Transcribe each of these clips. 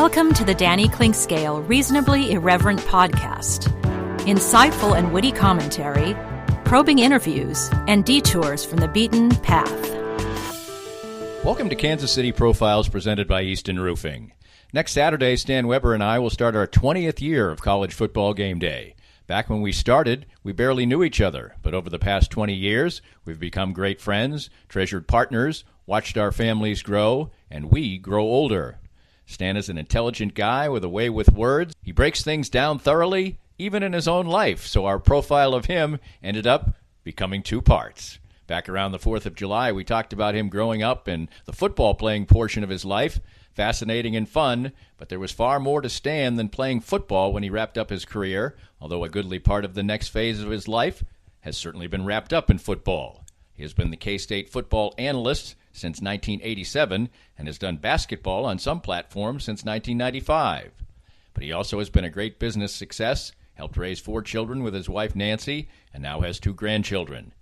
Welcome to the Danny Clinkscale Reasonably Irreverent podcast. Insightful and witty commentary, probing interviews, and detours from the beaten path. Welcome to Kansas City Profiles presented by Easton Roofing. Next Saturday, Stan Weber and I will start our 20th year of college football game day. Back when we started, we barely knew each other, but over the past 20 years, we've become great friends, treasured partners, watched our families grow, and we grow older. Stan is an intelligent guy with a way with words. He breaks things down thoroughly, even in his own life, so our profile of him ended up becoming two parts. Back around the 4th of July, we talked about him growing up and the football playing portion of his life. Fascinating and fun, but there was far more to Stan than playing football when he wrapped up his career, although a goodly part of the next phase of his life has certainly been wrapped up in football. He has been the K-State football analyst since 1987 and has done basketball on some platforms since 1995. But he also has been a great business success, helped raise 4 children with his wife Nancy, and now has 2 grandchildren.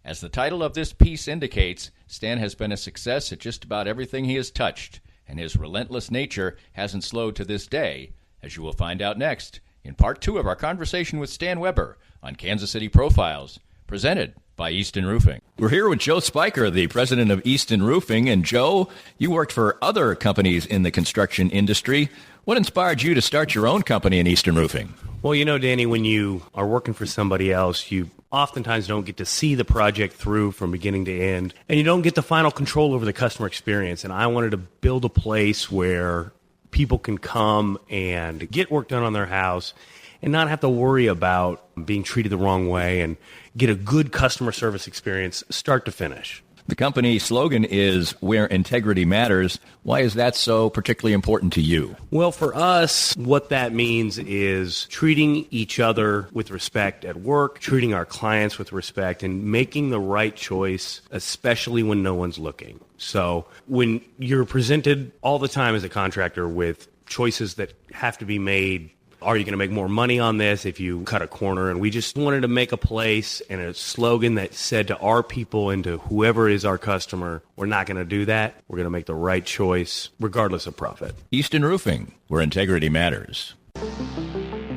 As the title of this piece indicates, Stan has been a success at just about everything he has touched, and his relentless nature hasn't slowed to this day, as you will find out next in Part 2 of our conversation with Stan Weber on Kansas City Profiles, presented by Easton Roofing. We're here with Joe Spiker, the president of Easton Roofing. And Joe, you worked for other companies in the construction industry. What inspired you to start your own company in Easton Roofing? Well, you know, Danny, when you are working for somebody else, you oftentimes don't get to see the project through from beginning to end, and you don't get the final control over the customer experience. And I wanted to build a place where people can come and get work done on their house and not have to worry about being treated the wrong way and get a good customer service experience start to finish. The company slogan is "Where Integrity Matters." Why is that so particularly important to you? Well, for us, what that means is treating each other with respect at work, treating our clients with respect, and making the right choice, especially when no one's looking. So when you're presented all the time as a contractor with choices that have to be made, are you going to make more money on this if you cut a corner? And we just wanted to make a place and a slogan that said to our people and to whoever is our customer, we're not going to do that. We're going to make the right choice regardless of profit. Easton Roofing, where integrity matters.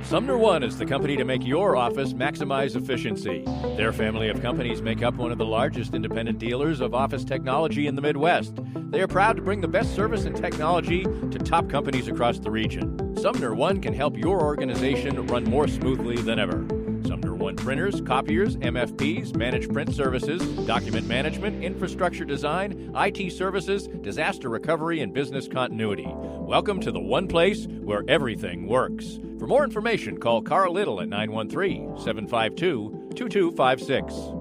Sumner One is the company to make your office maximize efficiency. Their family of companies make up one of the largest independent dealers of office technology in the Midwest. They are proud to bring the best service and technology to top companies across the region. Sumner One can help your organization run more smoothly than ever. Sumner One printers, copiers, MFPs, managed print services, document management, infrastructure design, IT services, disaster recovery, and business continuity. Welcome to the one place where everything works. For more information, call Carl Little at 913-752-2256.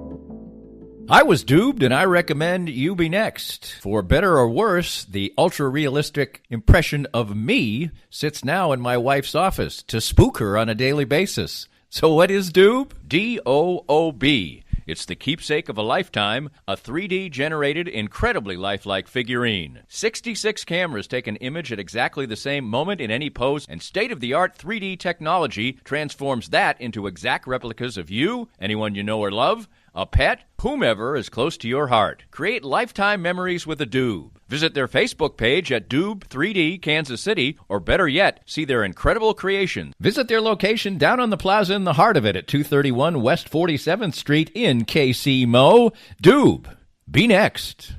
I was duped, and I recommend you be next. For better or worse, the ultra-realistic impression of me sits now in my wife's office to spook her on a daily basis. So what is Doob? D-O-O-B. It's the keepsake of a lifetime, a 3D-generated, incredibly lifelike figurine. 66 cameras take an image at exactly the same moment in any pose, and state-of-the-art 3D technology transforms that into exact replicas of you, anyone you know or love, a pet, whomever is close to your heart. Create lifetime memories with a Doob. Visit their Facebook page at Doob 3D Kansas City, or better yet, see their incredible creations. Visit their location down on the plaza in the heart of it at 231 West 47th Street in KC Mo. Doob, be next.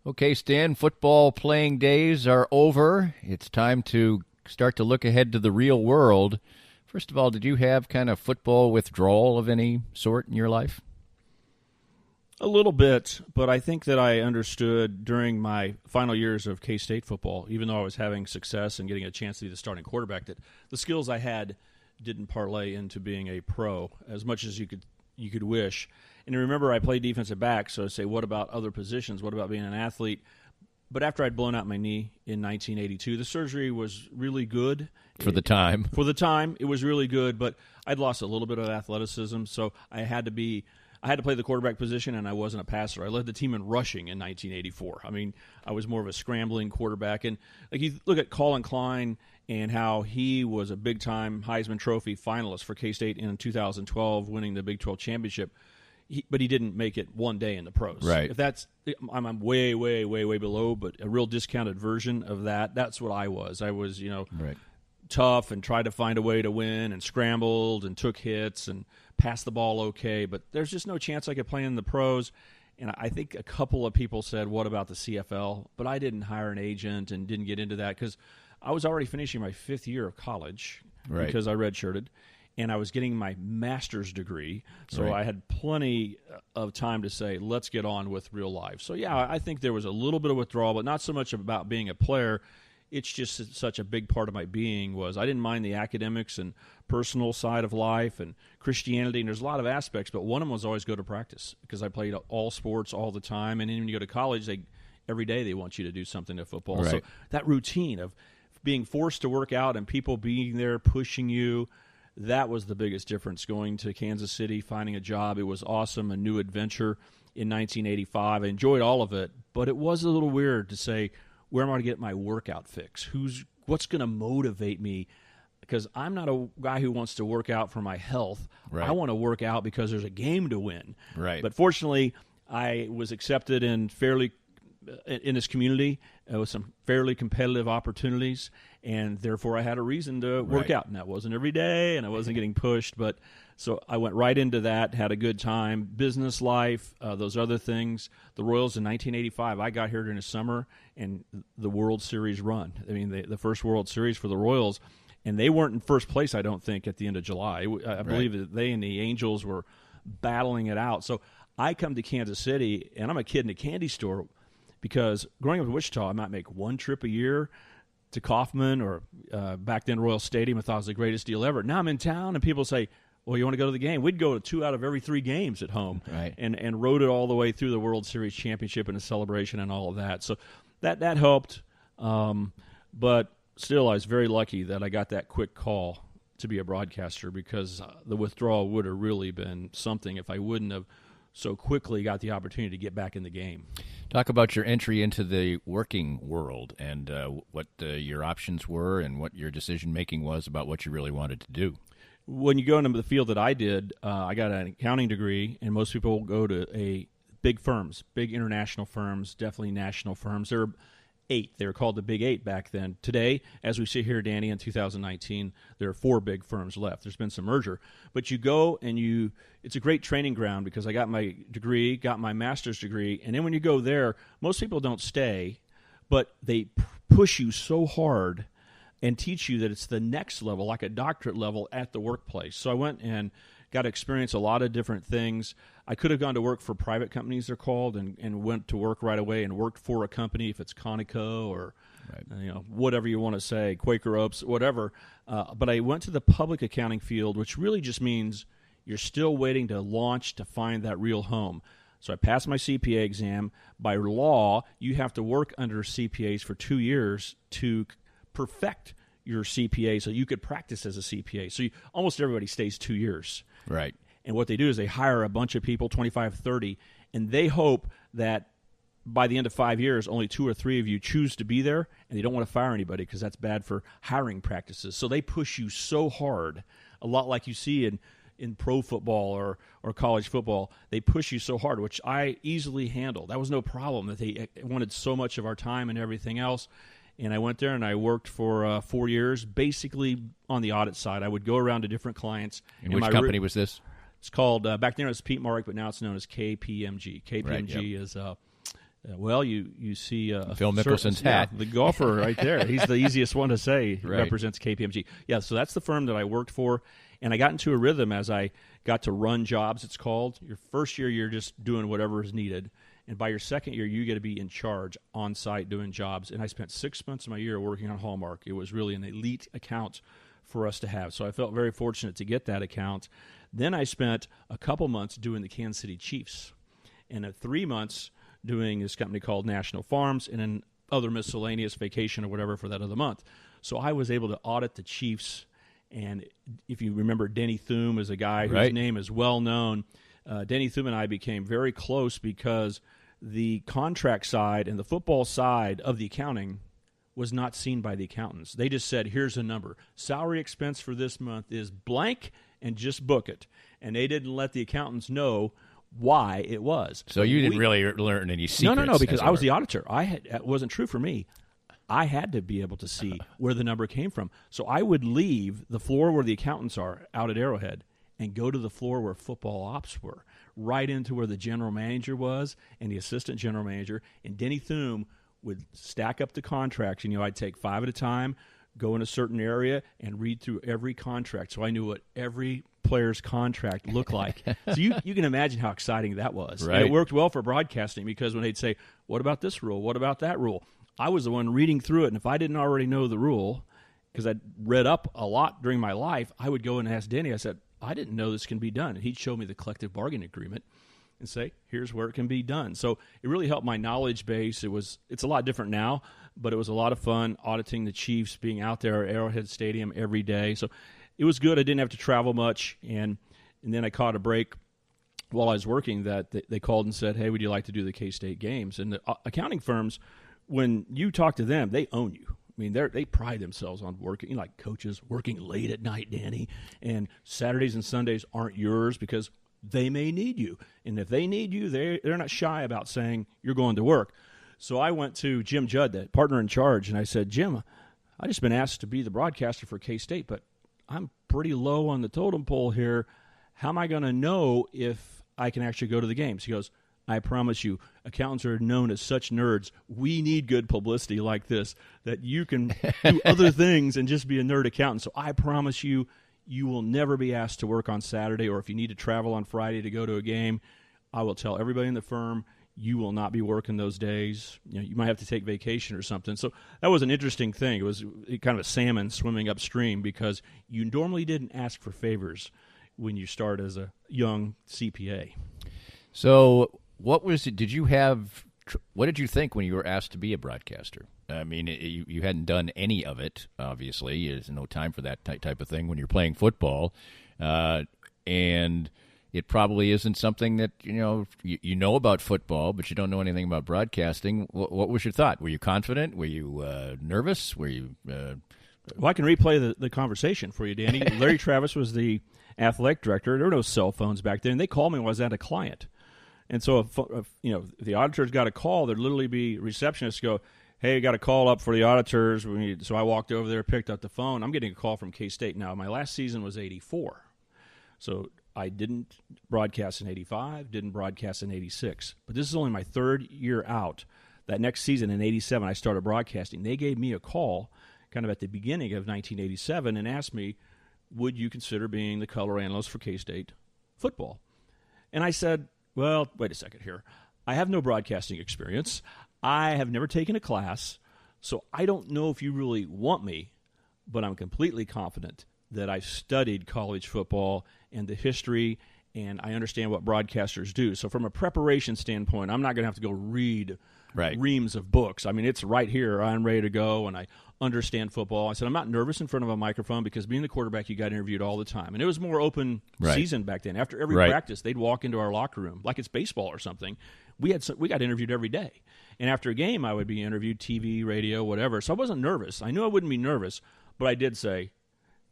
Okay, Stan, football playing days are over. It's time to start to look ahead to the real world. First of all, did you have kind of football withdrawal of any sort in your life? A little bit, but I think that I understood during my final years of K-State football, even though I was having success and getting a chance to be the starting quarterback, that the skills I had didn't parlay into being a pro as much as you could wish. And remember, I played defensive back, so I'd say, what about other positions? What about being an athlete? But after I'd blown out my knee in 1982, the surgery was really good. For the time. For the time, it was really good, but I'd lost a little bit of athleticism, so I had to play the quarterback position, and I wasn't a passer. I led the team in rushing in 1984. I mean, I was more of a scrambling quarterback. And like you look at Colin Klein and how he was a big-time Heisman Trophy finalist for K-State in 2012, winning the Big 12 championship. but he didn't make it one day in the pros. Right. If that's, I'm way, way, way, way below, but a real discounted version of that. That's what I was. I was, Right. tough and tried to find a way to win and scrambled and took hits and passed the ball okay. But there's just no chance I could play in the pros. And I think a couple of people said, what about the CFL? But I didn't hire an agent and didn't get into that because I was already finishing my 5th year of college because I redshirted. And I was getting my master's degree, so I had plenty of time to say, let's get on with real life. So, yeah, I think there was a little bit of withdrawal, but not so much about being a player. It's just such a big part of my being was I didn't mind the academics and personal side of life and Christianity, and there's a lot of aspects, but one of them was always go to practice because I played all sports all the time, and then when you go to college, every day they want you to do something to football. Right. So that routine of being forced to work out and people being there pushing you, that was the biggest difference going to Kansas City, finding a job. It was awesome, a new adventure in 1985. I enjoyed all of it, but it was a little weird to say, where am I going to get my workout fix? What's going to motivate me? Because I'm not a guy who wants to work out for my health. Right. I want to work out because there's a game to win. Right. But fortunately, I was accepted in this community with some fairly competitive opportunities, and therefore I had a reason to work out. And that wasn't every day, and I wasn't getting pushed. But so I went right into that, had a good time, business life, those other things. The Royals in 1985, I got here during the summer, and the World Series run. I mean, the first World Series for the Royals, and they weren't in first place, I don't think, at the end of July. I believe that they and the Angels were battling it out. So I come to Kansas City, and I'm a kid in a candy store, because growing up in Wichita, I might make one trip a year to Kauffman or back then Royal Stadium. I thought it was the greatest deal ever. Now I'm in town, and people say, well, you want to go to the game? We'd go to 2 out of every 3 games at home and rode it all the way through the World Series championship and the celebration and all of that. So that helped. But still, I was very lucky that I got that quick call to be a broadcaster because the withdrawal would have really been something if I wouldn't have so quickly got the opportunity to get back in the game. Talk about your entry into the working world and what your options were and what your decision-making was about what you really wanted to do. When you go into the field that I did, I got an accounting degree, and most people go to big firms, big international firms, definitely national firms. There are 8. They were called the Big 8 back then. Today, as we sit here, Danny, in 2019, there are 4 big firms left. There's been some merger. But you go and it's a great training ground because I got my degree, got my master's degree, and then when you go there, most people don't stay, but they push you so hard and teach you that it's the next level, like a doctorate level at the workplace. So I went and got to experience a lot of different things. I could have gone to work for private companies, they're called, and went to work right away and worked for a company, if it's Conoco or whatever you want to say, Quaker Oats, whatever. But I went to the public accounting field, which really just means you're still waiting to launch to find that real home. So I passed my CPA exam. By law, you have to work under CPAs for 2 years to perfect your CPA so you could practice as a CPA. So almost everybody stays 2 years. Right. And what they do is they hire a bunch of people, 25, 30, and they hope that by the end of 5 years, only 2 or 3 of you choose to be there, and they don't want to fire anybody because that's bad for hiring practices. So they push you so hard, a lot like you see in pro football or college football. They push you so hard, which I easily handled. That was no problem. That they wanted so much of our time and everything else. And I went there and I worked for 4 years, basically on the audit side. I would go around to different clients. And which company was this? It's called, back then it was Pete Mark, but now it's known as KPMG. KPMG is, you see Phil Mickelson's hat. The golfer right there. He's the easiest one to say. Right. Represents KPMG. Yeah, so that's the firm that I worked for. And I got into a rhythm as I got to run jobs, it's called. Your first year, you're just doing whatever is needed. And by your second year, you get to be in charge on site doing jobs. And I spent 6 months of my year working on Hallmark. It was really an elite account for us to have. So I felt very fortunate to get that account. Then I spent a couple months doing the Kansas City Chiefs. And 3 months doing this company called National Farms and then other miscellaneous vacation or whatever for that other month. So I was able to audit the Chiefs. And if you remember, Denny Thum is a guy whose name is well known. Denny Thum and I became very close because the contract side and the football side of the accounting was not seen by the accountants. They just said, here's a number. Salary expense for this month is blank, and just book it. And they didn't let the accountants know why it was. So you didn't really learn any secrets. No, because I was the auditor. It wasn't true for me. I had to be able to see where the number came from. So I would leave the floor where the accountants are out at Arrowhead and go to the floor where football ops were, right into where the general manager was and the assistant general manager. And Denny Thum would stack up the contracts. And, I'd take 5 at a time, go in a certain area, and read through every contract. So I knew what every player's contract looked like. So you can imagine how exciting that was. Right. And it worked well for broadcasting because when they'd say, what about this rule? What about that rule? I was the one reading through it, and if I didn't already know the rule, because I'd read up a lot during my life, I would go and ask Denny. I said, I didn't know this can be done. And he'd show me the collective bargaining agreement and say, here's where it can be done. So it really helped my knowledge base. It's a lot different now, but it was a lot of fun auditing the Chiefs, being out there at Arrowhead Stadium every day. So it was good. I didn't have to travel much, and then I caught a break while I was working that they called and said, hey, would you like to do the K-State games? And the accounting firms, when you talk to them, they own you. I mean, they pride themselves on working, like coaches working late at night, Danny, and Saturdays and Sundays aren't yours because they may need you. And if they need you, they're not shy about saying you're going to work. So I went to Jim Judd, the partner in charge, and I said, Jim, I just been asked to be the broadcaster for K-State, but I'm pretty low on the totem pole here. How am I going to know if I can actually go to the games? He goes, I promise you, accountants are known as such nerds. We need good publicity like this, that you can do other things and just be a nerd accountant. So I promise you, you will never be asked to work on Saturday, or if you need to travel on Friday to go to a game, I will tell everybody in the firm you will not be working those days. You might have to take vacation or something. So that was an interesting thing. It was kind of a salmon swimming upstream because you normally didn't ask for favors when you start as a young CPA. So what did you think when you were asked to be a broadcaster? I mean, you hadn't done any of it, obviously. There's no time for that type of thing when you're playing football. And it probably isn't something that, you know about football, but you don't know anything about broadcasting. What was your thought? Were you confident? Were you nervous? Were you... Well, I can replay the conversation for you, Danny. Larry Travis was the athletic director. There were no cell phones back then. They called me when I was at a client. And so, if the auditors got a call, there'd literally be receptionists go, hey, I got a call up for the auditors. So I walked over there, picked up the phone. I'm getting a call from K-State. Now, my last season was 84. So I didn't broadcast in 85, didn't broadcast in 86. But this is only my third year out. That next season in 87, I started broadcasting. They gave me a call kind of at the beginning of 1987 and asked me, would you consider being the color analyst for K-State football? And I said, well, wait a second here. I have no broadcasting experience. I have never taken a class, so I don't know if you really want me, but I'm completely confident that I've studied college football and the history, and I understand what broadcasters do. So from a preparation standpoint, I'm not going to have to go read reams of books. I mean, it's right here. I'm ready to go, and I understand football. I said, I'm not nervous in front of a microphone because being the quarterback, you got interviewed all the time. And it was more open season back then. After every practice, they'd walk into our locker room like it's baseball or something. We got interviewed every day. And after a game, I would be interviewed, TV, radio, whatever. So I wasn't nervous. I knew I wouldn't be nervous, but I did say,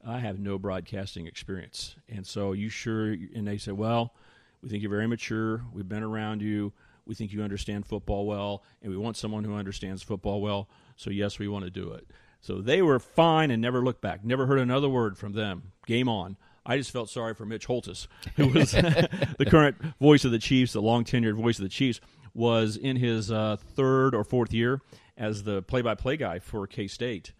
I have no broadcasting experience. And so you sure? And they said, well, we think you're very mature. We've been around you. We think you understand football well, and we want someone who understands football well. So, yes, we want to do it. So they were fine and never looked back. Never heard another word from them. Game on. I just felt sorry for Mitch Holtis, who was the current voice of the Chiefs, the long-tenured voice of the Chiefs, was in his third or fourth year as the play-by-play guy for K-State.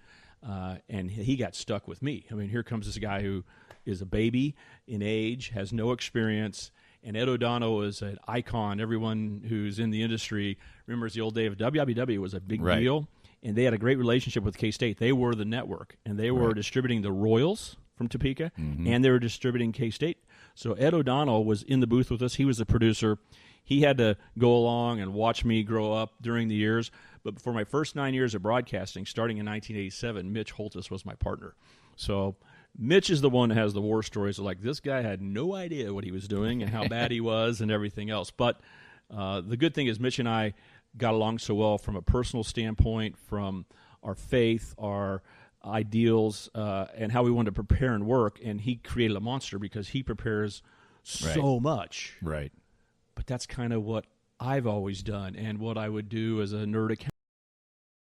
And he got stuck with me. I mean, here comes this guy who is a baby in age, has no experience, and Ed O'Donnell is an icon. Everyone who's in the industry remembers the old day of WWW was a big deal, and they had a great relationship with K-State. They were the network, and they were distributing the Royals from Topeka, and they were distributing K-State. So Ed O'Donnell was in the booth with us. He was the producer. He had to go along and watch me grow up during the years. But for my first 9 years of broadcasting, starting in 1987, Mitch Holtis was my partner. So Mitch is the one that has the war stories of like, this guy had no idea what he was doing and how bad he was and everything else. But the good thing is Mitch and I got along so well from a personal standpoint, from our faith, our ideals, and how we wanted to prepare and work. And he created a monster because he prepares so much. Right. but that's kind of what I've always done and what I would do as a nerd accountant.